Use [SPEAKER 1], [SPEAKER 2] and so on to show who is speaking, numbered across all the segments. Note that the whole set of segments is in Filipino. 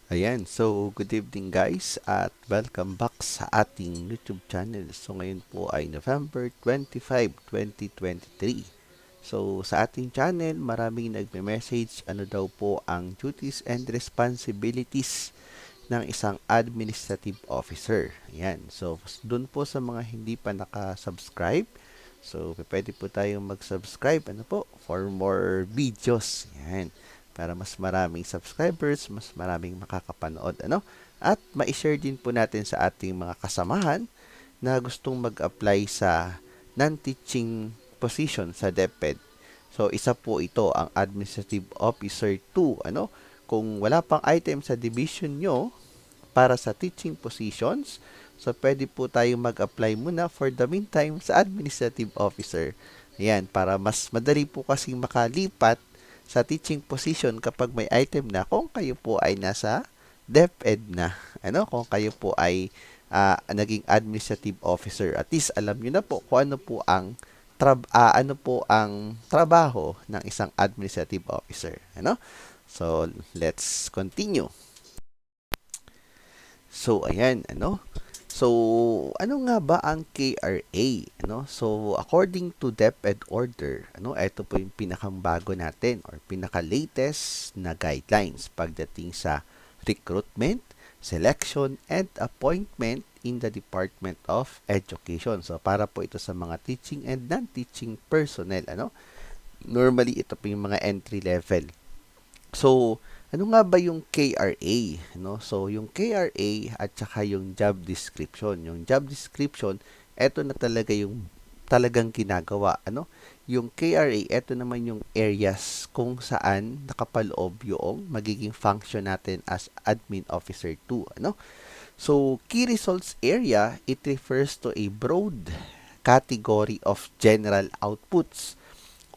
[SPEAKER 1] Ayan, so good evening guys at welcome back sa ating YouTube channel. So ngayon po ay November 25, 2023. So sa ating channel, maraming nagme-message ano daw po ang duties and responsibilities ng isang administrative officer. Ayan, so dun po sa mga hindi pa naka-subscribe, so pwede po tayong mag-subscribe ano po for more videos. Ayan, para mas maraming subscribers, mas maraming makakapanood, ano? At ma-share din po natin sa ating mga kasamahan na gustong mag-apply sa non-teaching position sa DepEd. So, isa po ito ang Administrative Officer 2, ano? Kung wala pang item sa division nyo para sa teaching positions, so pwede po tayong mag-apply muna for the meantime sa Administrative Officer. Ayan, para mas madali po kasing makalipat sa teaching position kapag may item na kung kayo po ay nasa DepEd na. Ano, kung kayo po ay naging administrative officer. At least alam niyo na po kung ano po ang ano po ang trabaho ng isang administrative officer. Ano? So, let's continue. So, ayan, ano? So, ano nga ba ang KRA? Ano? So, according to DepEd order, ano, ito po yung pinakabago natin or pinaka-latest na guidelines pagdating sa recruitment, selection, and appointment in the Department of Education. So, para po ito sa mga teaching and non-teaching personnel, ano? Normally, ito po yung mga entry level. So, ano nga ba yung KRA? No? So, yung KRA at saka yung job description. Yung job description, eto na talaga yung talagang ginagawa. Ano? Yung KRA, eto naman yung areas kung saan nakapaloob yung magiging function natin as admin officer 2. Ano? So, key results area, it refers to a broad category of general outputs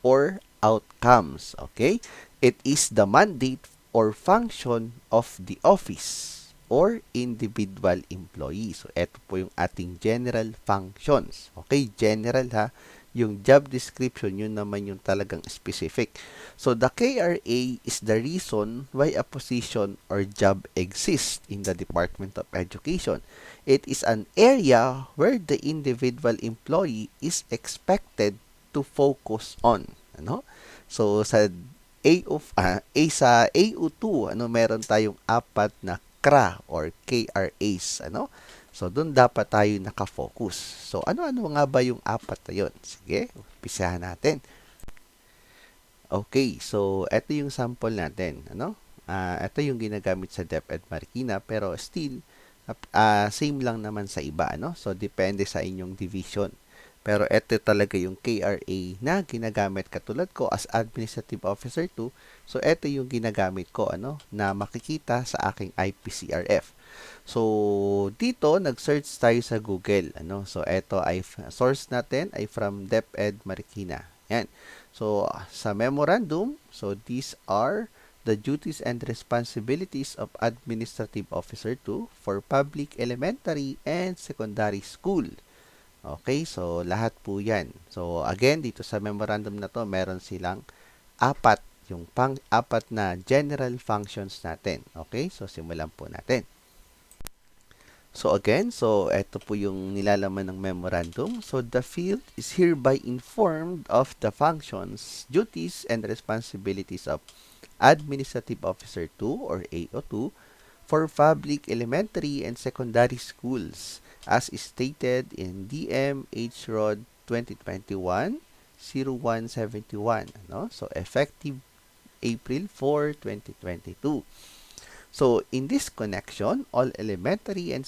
[SPEAKER 1] or outcomes. Okay? It is the mandate or function of the office or individual employee. So, ito po yung ating general functions. Okay? General ha. Yung job description, yun naman yung talagang specific. So, the KRA is the reason why a position or job exists in the Department of Education. It is an area where the individual employee is expected to focus on. Ano? So, sa sa AO2, ano, meron tayong apat na CRA or KRAs, ano? So, doon dapat tayo nakafocus. So, ano-ano nga ba yung apat na yun? Sige, umpisahan natin. Okay, so, ito yung sample natin, ano? Ito yung ginagamit sa DepEd Marikina, pero still, same lang naman sa iba, ano? So, depende sa inyong division. Pero ito talaga yung KRA na ginagamit katulad ko as Administrative Officer 2. So, ito yung ginagamit ko, ano, na makikita sa aking IPCRF. So, dito, nag-search tayo sa Google, ano. So, ito ay source natin ay from DepEd Marikina. Yan. So, sa memorandum, so these are the duties and responsibilities of Administrative Officer 2 for public elementary and secondary school. Okay, so lahat po yan. So again, dito sa memorandum na to, meron silang apat, yung pang-apat na general functions natin. Okay, so simulan po natin. So again, so ito po yung nilalaman ng memorandum. So the field is hereby informed of the functions, duties, and responsibilities of Administrative Officer 2 or AO2 for public elementary and secondary schools as stated in DM HROD 2021-0171. Ano? So, effective April 4, 2022. So, in this connection, all elementary and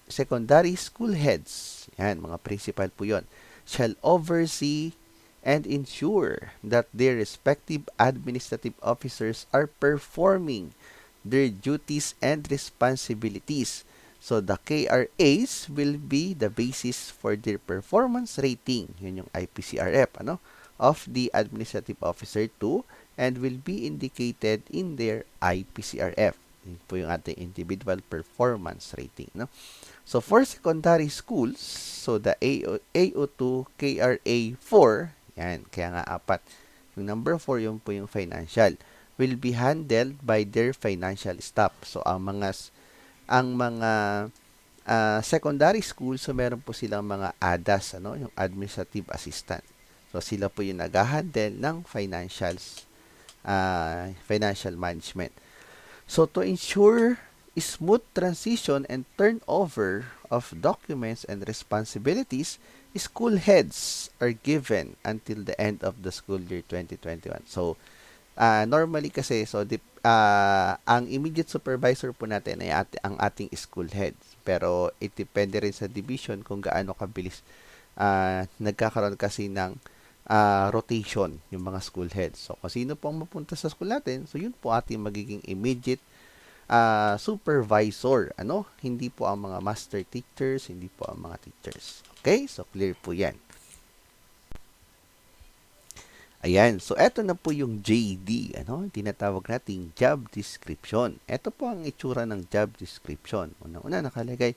[SPEAKER 1] secondary school heads, yan, mga principal po yon, shall oversee and ensure that their respective administrative officers are performing their duties and responsibilities. So, the KRAs will be the basis for their performance rating, yun yung IPCRF, ano, of the Administrative Officer 2 and will be indicated in their IPCRF. Yun po yung ating individual performance rating, no? So, for secondary schools, so the AO2 KRA 4, yan, kaya nga apat. Yung number 4, yun po yung financial. will be handled by their financial staff. So ang mga secondary school, so meron po silang mga ADAS, ano, yung administrative assistant. So sila po yung nag-handle ng financial management. So to ensure smooth transition and turnover of documents and responsibilities, school heads are given until the end of the school year 2021. So normally kasi, ang immediate supervisor po natin ay ang ating school heads. Pero it depende rin sa division kung gaano kabilis nagkakaroon kasi ng rotation yung mga school heads. So kung sino po ang mapunta sa school natin, so yun po ating magiging immediate supervisor. Hindi po ang mga master teachers, hindi po ang mga teachers. Okay? So clear po yan. Ayan, so eto na po yung JD, tinatawag nating job description. Eto po ang itsura ng job description. Unang-una nakalagay,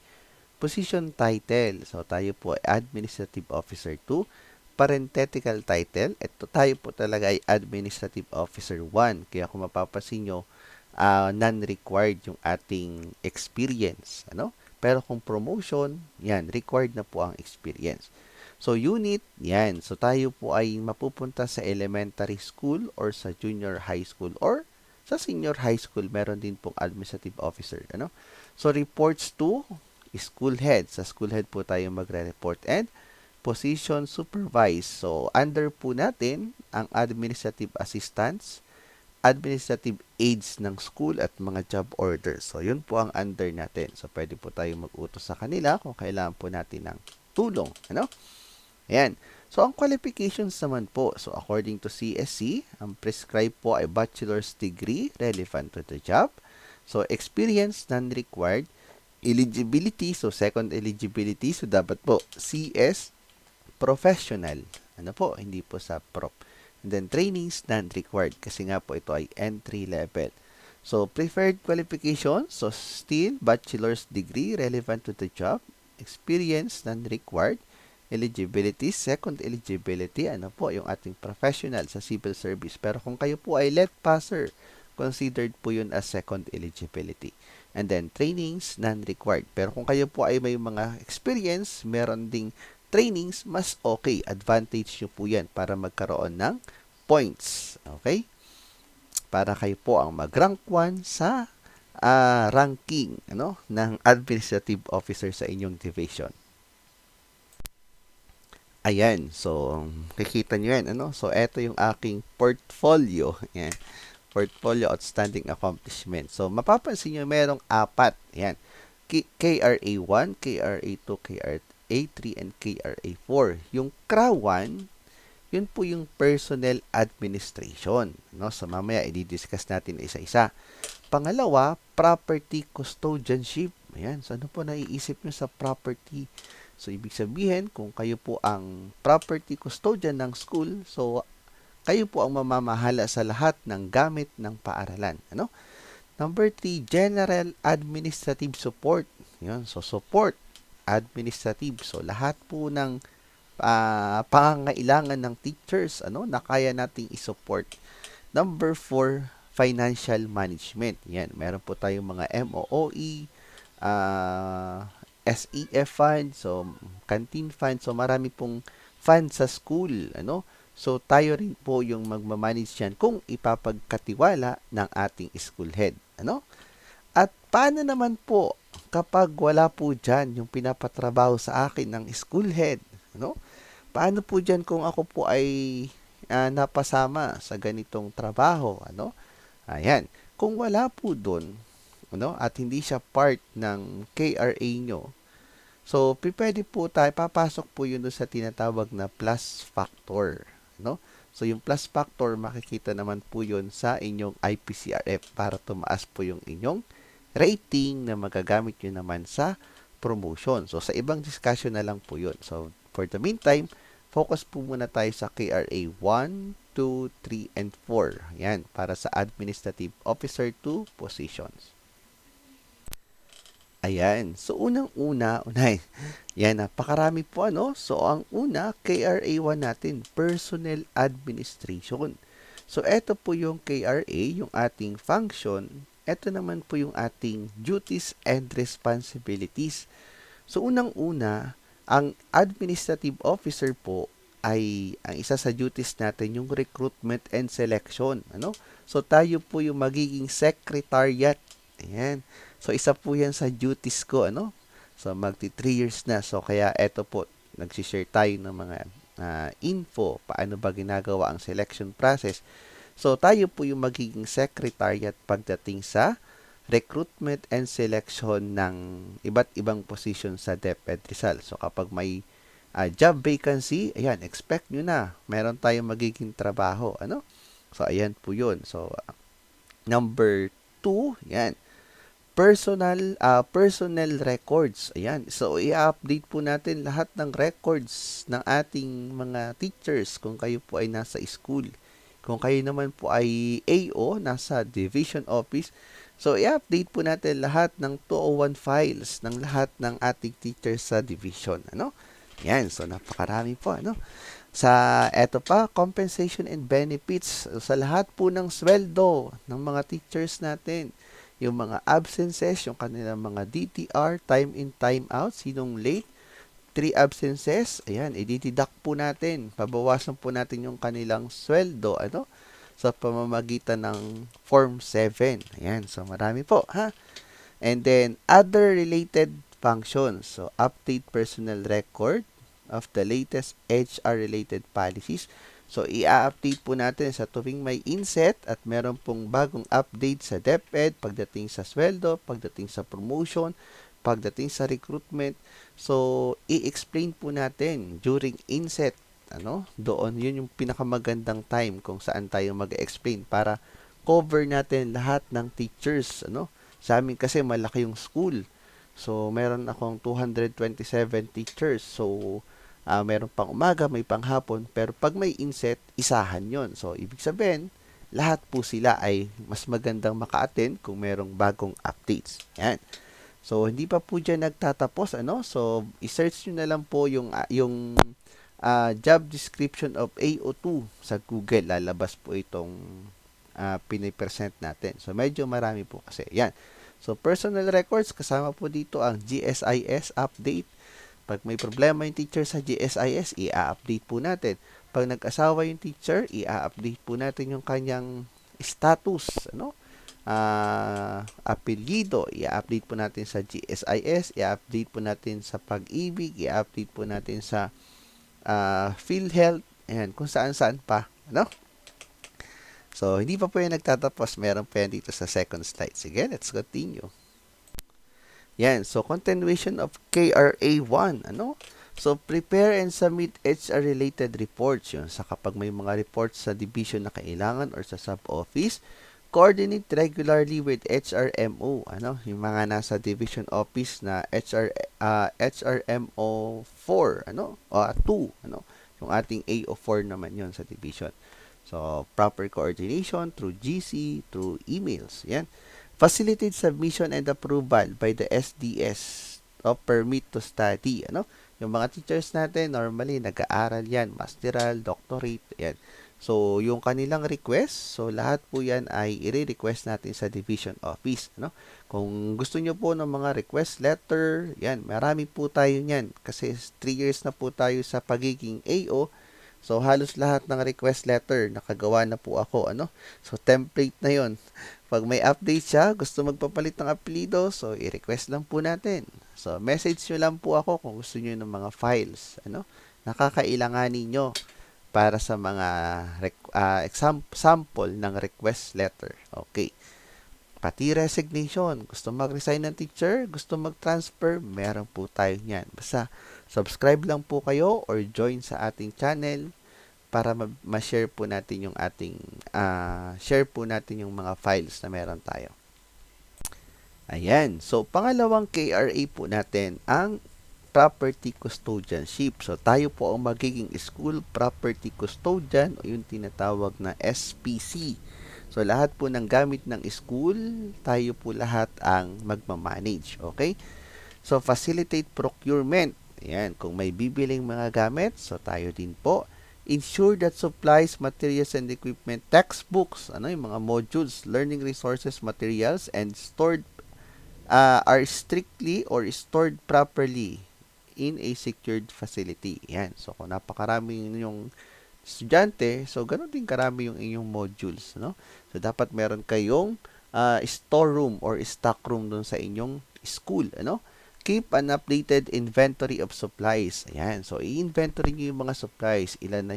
[SPEAKER 1] position title. So tayo po ay Administrative Officer 2. Parenthetical title, eto tayo po talaga ay Administrative Officer 1. Kaya kung mapapansin nyo, non-required yung ating experience. Pero kung promotion, yan, required na po ang experience. So, unit, yan. So, tayo po ay mapupunta sa elementary school or sa junior high school or sa senior high school. Meron din pong administrative officer. So, reports to school head. Sa school head po tayo magre-report. And position supervise. So, under po natin ang administrative assistants, administrative aides ng school at mga job orders. So, yun po ang under natin. So, pwede po tayo mag-utos sa kanila kung kailangan po natin ng tulong. Ayan. So, ang qualifications naman po. So, according to CSC, ang prescribed po ay bachelor's degree relevant to the job. So, experience non-required. Eligibility, so second eligibility. So, dapat po CS professional. Hindi po sa prop. And then, trainings non-required kasi nga po ito ay entry level. So, preferred qualifications. So, still bachelor's degree relevant to the job. Experience non-required. Eligibility, second eligibility, yung ating professional sa civil service. Pero kung kayo po ay let passer, considered po yun as second eligibility. And then, trainings, non-required. Pero kung kayo po ay may mga experience, meron ding trainings, mas okay. Advantage nyo po yan para magkaroon ng points. Okay? Para kayo po ang mag-rank 1 sa ranking ng administrative officer sa inyong division. Ayan, so kikita nyo yan, So, eto yung aking portfolio. Ayan, portfolio outstanding accomplishment. So, mapapansin nyo, merong 4. Ayan, KRA1, KRA2, KRA3, and KRA4. Yung KRA1, yun po yung personnel administration. So, mamaya, i-discuss natin isa-isa. Pangalawa, property custodianship. Ayan, so ano po naiisip nyo sa property? So, ibig sabihin, kung kayo po ang property custodian ng school, so, kayo po ang mamamahala sa lahat ng gamit ng paaralan. Number 3, general administrative support. Yun, so, support administrative. So, lahat po ng pangangailangan ng teachers, na kaya nating i-support. Number 4, financial management. Yan, meron po tayong mga MOOE, SEF fund, so canteen fund, so marami pong fund sa school, So tayo rin po yung magmamanage yan kung ipapagkatiwala ng ating school head, At paano naman po kapag wala po dyan yung pinapatrabaho sa akin ng school head, Paano po dyan kung ako po ay napasama sa ganitong trabaho, Ayan, kung wala po doon, at hindi siya part ng KRA nyo, so, pwede po tayo, papasok po yun doon sa tinatawag na plus factor. So, yung plus factor, makikita naman po yun sa inyong IPCRF para tumaas po yung inyong rating na magagamit nyo naman sa promotion. So, sa ibang discussion na lang po yun. So, for the meantime, focus po muna tayo sa KRA 1, 2, 3, and 4. Yan, para sa Administrative Officer 2 positions. Ayan. So, unang-una, yan, napakarami po, So, ang una, KRA1 natin, Personnel Administration. So, ito po yung KRA, yung ating function. Ito naman po yung ating duties and responsibilities. So, unang-una, ang administrative officer po ay ang isa sa duties natin yung recruitment and selection. Ano? So, tayo po yung magiging secretariat. Ayan. So, isa po yan sa duties ko. Ano? So, magti 3 years na. So, kaya eto po, nagsishare tayo ng mga info, paano ba ginagawa ang selection process. So, tayo po yung magiging secretariat pagdating sa recruitment and selection ng iba't ibang position sa DepEd Rizal. So, kapag may job vacancy, ayan, expect nyo na. Meron tayong magiging trabaho. Ano? So, ayan po yun. So, number 2, yan. Personnel records. Ayan. So, i-update po natin lahat ng records ng ating mga teachers kung kayo po ay nasa school. Kung kayo naman po ay AO, nasa division office, so i-update po natin lahat ng 201 files ng lahat ng ating teachers sa division. Ano? Yan. So, napakarami po. Ano? Sa eto pa, compensation and benefits. Sa lahat po ng sweldo ng mga teachers natin. Yung mga absences, yung kanilang mga DTR, time in, time out, sinong late, 3 absences, ayan, i-deduct po natin. Pabawasan po natin yung kanilang sweldo, ano? Sa pamamagitan ng Form 7. Ayan, so marami po, ha? And then, other related functions. So, update personnel record of the latest HR-related policies. So, i-update po natin sa tuwing may inset at meron pong bagong update sa DepEd pagdating sa sweldo, pagdating sa promotion, pagdating sa recruitment. So, i-explain po natin during inset. Ano? Doon, yun yung pinakamagandang time kung saan tayo mag-explain para cover natin lahat ng teachers. Ano? Sa amin kasi malaki yung school. So, meron akong 227 teachers. So, meron pang umaga, may panghapon, pero pag may inset, isahan yon. So, ibig sabihin, lahat po sila ay mas magandang maka-attend kung merong bagong updates. Yan. So, hindi pa po dyan nagtatapos, ano? So, i-search nyo na lang po yung job description of AO2 sa Google. Lalabas po itong pinipresent natin. So, medyo marami po kasi. Yan. So, personal records, kasama po dito ang GSIS update. Pag may problema yung teacher sa GSIS, i-update po natin. Pag nag-asawa yung teacher, i-update po natin yung kanyang status, ano? Apelyido, i-update po natin sa GSIS, i-update po natin sa Pag-ibig, i-update po natin sa PhilHealth, ayan, kung saan-saan pa, ano? So, hindi pa po yan nagtatapos, meron pa yan dito sa second slide. Sige, let's continue. Yan, so continuation of KRA 1, ano? So, prepare and submit HR-related reports yun. Sa kapag may mga reports sa division na kailangan or sa sub-office, coordinate regularly with HRMO, ano? Yung mga nasa division office na HRMO 4, ano? O 2, ano? Yung ating AO4 naman yon sa division. So, proper coordination through GC, through emails. Yan. Facilitate submission and approval by the SDS of permit to study. Ano? Yung mga teachers natin, normally, nag-aaral yan. Masteral, doctorate, yan. So, yung kanilang request, so lahat po yan ay i-request natin sa division office. Ano? Kung gusto nyo po ng mga request letter, yan, marami po tayo yan. Kasi 3 years na po tayo sa pagiging AO. So, halos lahat ng request letter, nakagawa na po ako. Ano? So, template na yon. Pag may update siya, gusto magpapalit ng apelido, so i-request lang po natin. So, message nyo lang po ako kung gusto nyo ng mga files. Ano? Nakakailanganin nyo para sa mga sample ng request letter. Okay. Pati resignation. Gusto mag-resign ng teacher, gusto mag-transfer, meron po tayo niyan. Basta, subscribe lang po kayo or join sa ating channel para ma-share po natin yung ating share po natin yung mga files na meron tayo. Ayan. So, pangalawang KRA po natin ang property custodianship. So, tayo po ang magiging school property custodian o yung tinatawag na SPC. So, lahat po ng gamit ng school, tayo po lahat ang magmamanage. Okay? So, facilitate procurement. Ayan. Kung may bibiling mga gamit, so tayo din po ensure that supplies, materials, and equipment, textbooks, yung mga modules, learning resources, materials, and are strictly or stored properly in a secured facility. Yan. So, kung napakarami yung estudyante, so ganoon din karami yung inyong modules, no? So, dapat meron kayong storeroom or stock room dun sa inyong school, ano? Keep an updated inventory of supplies. Ayan. So, i-inventory nyo yung mga supplies. Ilan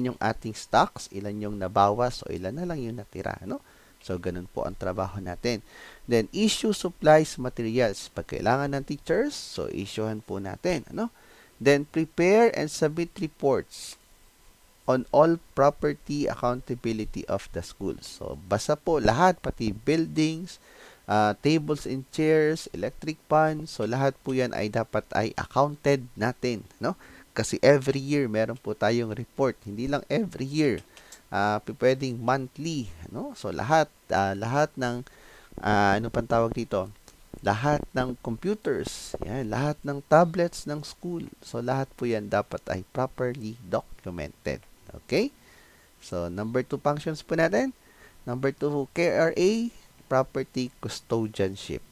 [SPEAKER 1] yung ating stocks, ilan yung nabawas, o ilan na lang yung natira, no? So, ganun po ang trabaho natin. Then, issue supplies, materials. Pag kailangan ng teachers, so issuehan po natin, ano? Then, prepare and submit reports on all property accountability of the school. So, basa po lahat, pati buildings, tables and chairs, electric pan. So, lahat po yan ay dapat ay accounted natin, no? Kasi every year, meron po tayong report. Hindi lang every year. Pwedeng monthly, no? So, lahat ng, ano pang tawag dito? Lahat ng computers, yan, lahat ng tablets ng school. So, lahat po yan dapat ay properly documented. Okay? So, number 2 functions po natin. Number 2, KRA, property custodianship.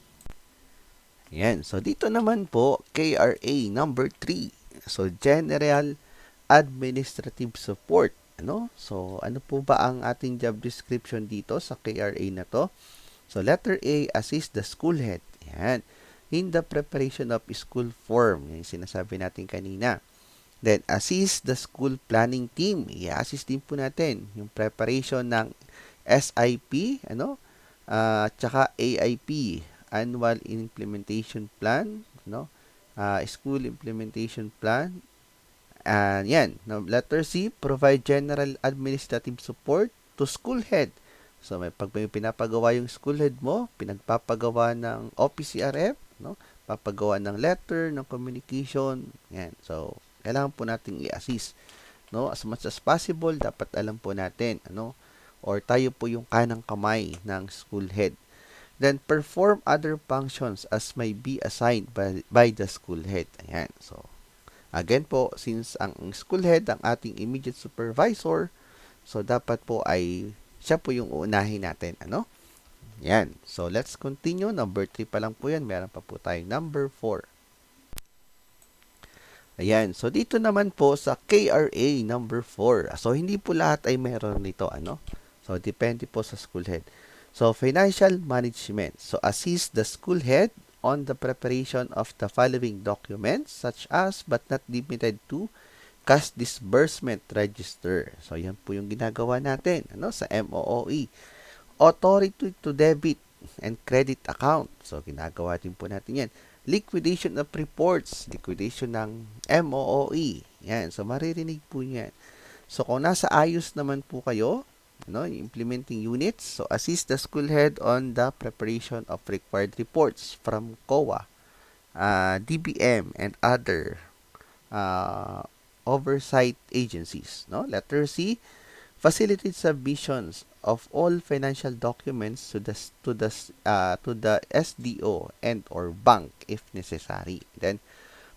[SPEAKER 1] Yan. So, dito naman po, KRA, number 3. So, general administrative support. Ano? So, ano po ba ang ating job description dito sa KRA na to? So, letter A, assist the school head. Yan. In the preparation of school form. Yan yung sinasabi natin kanina. Then, assist the school planning team. I-assist din po natin yung preparation ng SIP, tsaka AIP, Annual Implementation Plan, School Implementation Plan. Yan. Now, letter C, provide general administrative support to school head. So, pag may pinapagawa yung school head mo, pinagpapagawa ng OPCRF, papagawa ng letter, ng communication, yan. So, kailangan po nating i-assist, as much as possible, dapat alam po natin, or tayo po yung kanang kamay ng school head. Then, perform other functions as may be assigned by the school head. Ayan. So, again po, since ang school head, ang ating immediate supervisor, so dapat po ay siya po yung uunahin natin, Yan. So, let's continue. Number 3 pa lang po yan. Meron pa po tayong number 4. Ayan. So, dito naman po sa KRA number 4. So, hindi po lahat ay meron nito, So, depende po sa school head. So, financial management. So, assist the school head on the preparation of the following documents such as but not limited to cash disbursement register. So, yan po yung ginagawa natin, sa MOOE. Authority to debit and credit account. So, ginagawa din po natin yan. Liquidation of reports, liquidation ng MOOE. Yan. So, maririnig po yan. So, kung nasa ayos naman po kayo, implementing units, so assist the school head on the preparation of required reports from COA, DBM, and other oversight agencies. Letter C, facilitate submissions of all financial documents to the SDO and or bank if necessary. Then,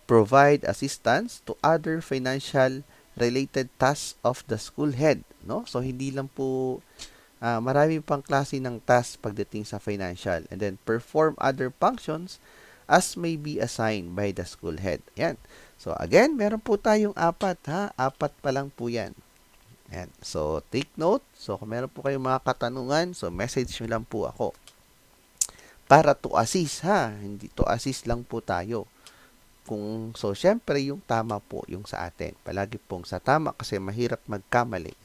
[SPEAKER 1] provide assistance to other financial related tasks of the school head. So, hindi lang po, marami pang klase ng tasks pagdating sa financial. And then, perform other functions as may be assigned by the school head. Yan. So, again, meron po tayong 4, 4 pa lang po yan. Yan. So, take note. So, kung meron po kayong mga katanungan, so, message nyo lang po ako. Para to assist, Hindi to assist lang po tayo. So, syempre, yung tama po yung sa atin. Palagi pong sa tama kasi mahirap magkamali,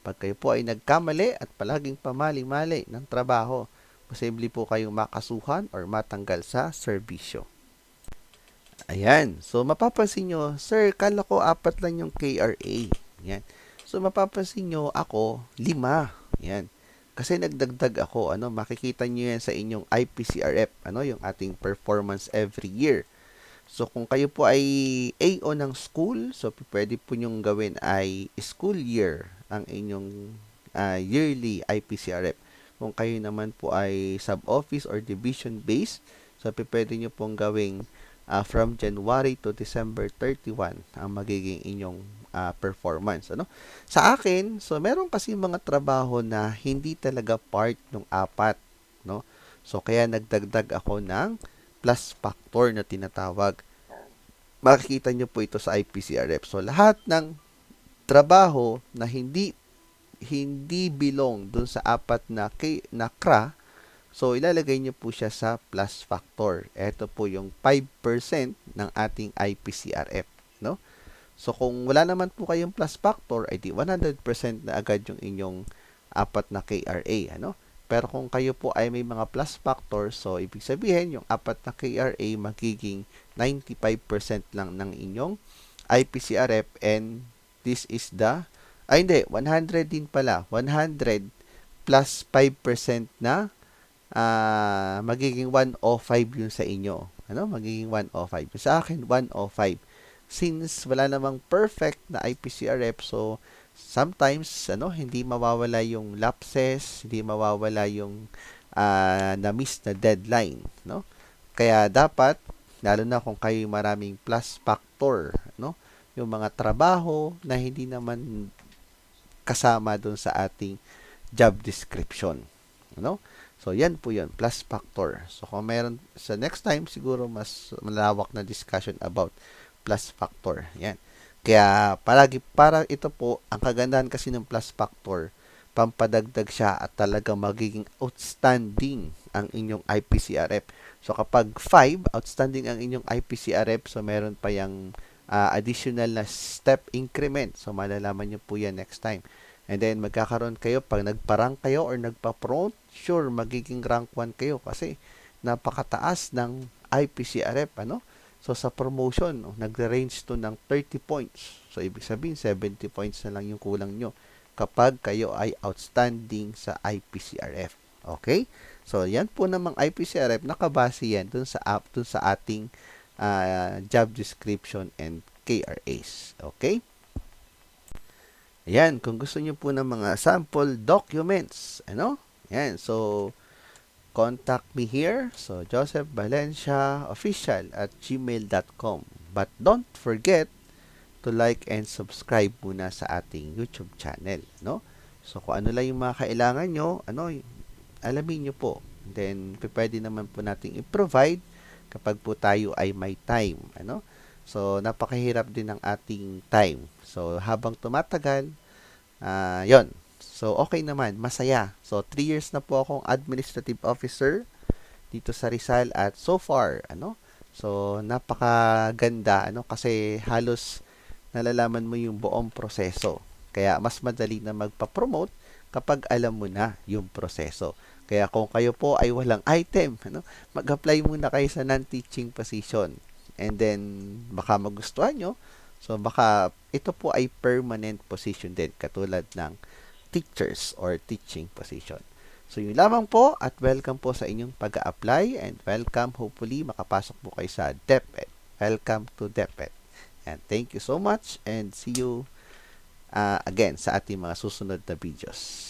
[SPEAKER 1] Pag kayo po ay nagkamali at palaging pamali-mali ng trabaho, posible po kayong makasuhan or matanggal sa serbisyo. Ayan. So, mapapansin nyo, sir, kala ko 4 lang yung KRA. Ayan. So, mapapansin nyo, ako, 5. Yan. Kasi nagdagdag ako, makikita nyo yan sa inyong IPCRF, yung ating performance every year. So, kung kayo po ay AO ng school, so, pwede po nyong gawin ay school year ang inyong yearly IPCRF. Kung kayo naman po ay sub-office or division-based, so, pwede nyo pong gawing from January to December 31 ang magiging inyong performance, ano. Sa akin, so meron kasi mga trabaho na hindi talaga part ng apat, no. So kaya nagdagdag ako ng plus factor na tinatawag. Makikita nyo po ito sa IPCRF. So lahat ng trabaho na hindi hindi belong dun sa apat na CRA, so ilalagay nyo po siya sa plus factor. Ito po yung 5% ng ating IPCRF, no? So kung wala naman po kayong plus factor, ay di 100% na agad yung inyong apat na KRA, ano? Pero kung kayo po ay may mga plus factor, so ibig sabihin yung apat na KRA magiging 95% lang ng inyong IPCRF, and this is the hindi, 100 din pala. 100 plus 5% na magiging 105 yun sa inyo. Ano? Magiging 105. Sa akin, 105. Since wala namang perfect na IPCRF, so sometimes hindi mawawala yung lapses, hindi mawawala yung na-miss na deadline, no? Kaya dapat, lalo na kung kayo maraming plus factor, no? Yung mga trabaho na hindi naman kasama doon sa ating job description, no? So yan po yun, plus factor. So kung meron sa next time, siguro mas malawak na discussion about plus factor. Yan. Kaya palagi, para ito po, ang kagandahan kasi ng plus factor, pampadagdag siya at talagang magiging outstanding ang inyong IPCRF. So kapag 5, outstanding ang inyong IPCRF, so meron pa yung additional na step increment. So malalaman nyo po yan next time. And then magkakaroon kayo, pag nagpa-rank kayo or nagpa-promote, sure, magiging rank 1 kayo kasi napakataas ng IPCRF, ano? So, sa promotion, nagre-range to ng 30 points. So, ibig sabihin, 70 points na lang yung kulang nyo kapag kayo ay outstanding sa IPCRF. Okay? So, yan po namang IPCRF, nakabase yan dun sa ating job description and KRAs. Okay? Ayan, kung gusto niyo po ng mga sample documents, ano? Ayan, so, contact me here. So, josephvalenciaofficial@gmail.com. But don't forget to like and subscribe muna sa ating YouTube channel, no? So, kung ano lang yung mga kailangan nyo, alamin nyo po. Then, pwede naman po nating i-provide kapag po tayo ay may time, ano? So, napakahirap din ng ating time. So, habang tumatagal, yon. So, okay naman, masaya. So, 3 years na po akong administrative officer dito sa Rizal at so far, so, napakaganda, kasi halos nalalaman mo yung buong proseso. Kaya, mas madali na magpa-promote kapag alam mo na yung proseso. Kaya, kung kayo po ay walang item, mag-apply muna kayo sa non-teaching position. And then, baka magustuhan nyo. So, baka ito po ay permanent position din, katulad ng teachers or teaching position. So, yun lamang po at welcome po sa inyong pag-a-apply and welcome, hopefully, makapasok po kayo sa DepEd. Welcome to DepEd. And thank you so much and see you again sa ating mga susunod na videos.